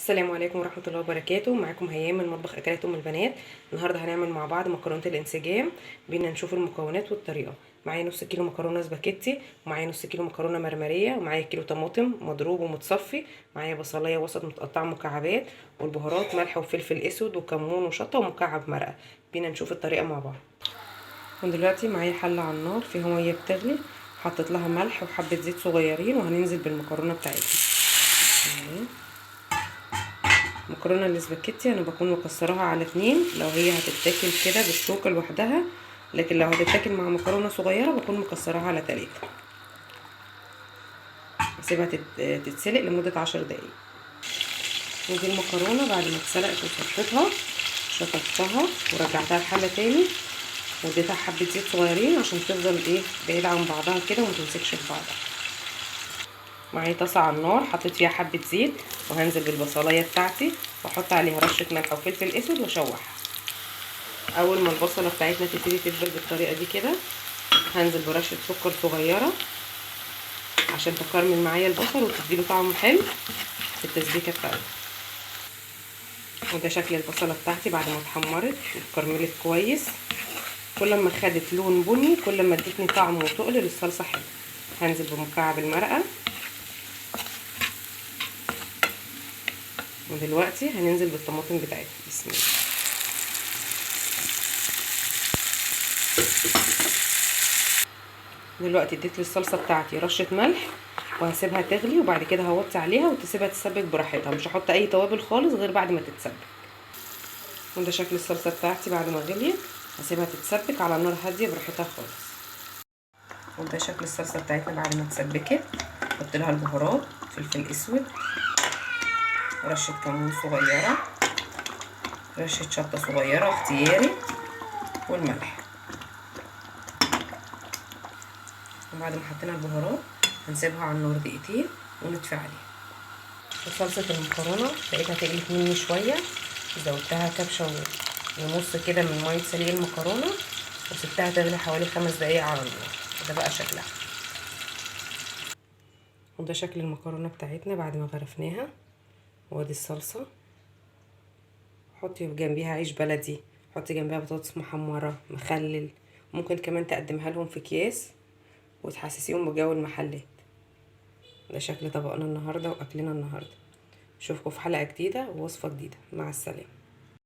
السلام عليكم ورحمة الله وبركاته. معاكم هيام من مطبخ أكلات أم البنات. النهاردة هنعمل مع بعض مكرونة الانسجام. بينا نشوف المكونات والطريقة. معايا نص كيلو مكرونة سباكيتي، ومعايا نص كيلو مكرونة مرمرية، ومعايا كيلو طماطم مضروب ومتصفي، معايا بصلاية وسط متقطعة مكعبات، والبهارات ملح وفلفل اسود وكمون وشطة ومكعب مرقة. بينا نشوف الطريقة مع بعض. ودلوقتي معايا حلة على النار فيها مية بتغلي، حطيت لها ملح وحبة زيت صغيرين، وهننزل بالمكرونة بتاعتنا. المكرونه الاسباجيتي انا بكون مكسراها على 2 لو هي هتتاكل كده بالشوكه لوحدها، لكن لو هتتاكل مع مكرونه صغيره بكون مكسراها على 3. اسيبها تتسلق لمده 10 دقايق. ودي المكرونه بعد ما اتسلقت وصفيتها شطفتها ورجعتها الحله تاني، واديتها حبه زيت صغيرين عشان تفضل بعيده عن بعضها كده وما تمسكش في بعضها. معايا طاسه على النار حطيت فيها حبه زيت، وهنزل بالبصلايه بتاعتي واحط عليها رشه ملح وفلفل اسود واشوحها. اول ما البصله بتاعتنا تبتدي تدبل بالطريقه دي كده، هنزل برشه سكر صغيره عشان تكرمل معايا البصل وتديله طعم حلو في التسبيكه بتاعتها. وده شكل البصله بتاعتي بعد ما اتحمرت واتكرملت كويس. كل ما خدت لون بني كل ما ادتني طعم وتقل للصلصه حلو. هنزل بمكعب المرقه، ودلوقتي هننزل بالطماطم بتاعتنا. بسم الله. دلوقتي اديت للصلصه بتاعتي رشه ملح، وهسيبها تغلي، وبعد كده هوطي عليها وتسيبها تتسبك براحتها. مش هحط اي توابل خالص غير بعد ما تتسبك. وده شكل الصلصه بتاعتي بعد ما غليت. هسيبها تتسبك على نار هاديه براحتها خالص. وده شكل الصلصه بتاعتنا بعد ما اتسبكت. حط لها البهارات، فلفل اسود، رشه كمون صغيره، رشه شطه صغيره اختياري، والملح. وبعد ما حطينا البهارات هنسيبها على النار دقيقتين ونطفي عليها. وصلصه المكرونه لقيتها تقلت مني شويه، زودتها كبشه ونص كده من ميه سليق المكرونه، وسبتها تغلي حوالي 5 دقايق على النار. ده بقى شكلها. وده شكل المكرونه بتاعتنا بعد ما غرفناها. وادي الصلصه. حطي جنبيها عيش بلدي، حطي جنبها بطاطس محمره، مخلل. ممكن كمان تقدمها لهم في اكياس وتحسسيهم بجو المحلات. ده شكل طبقنا النهارده واكلنا النهارده. اشوفكم في حلقه جديده ووصفه جديده. مع السلامه.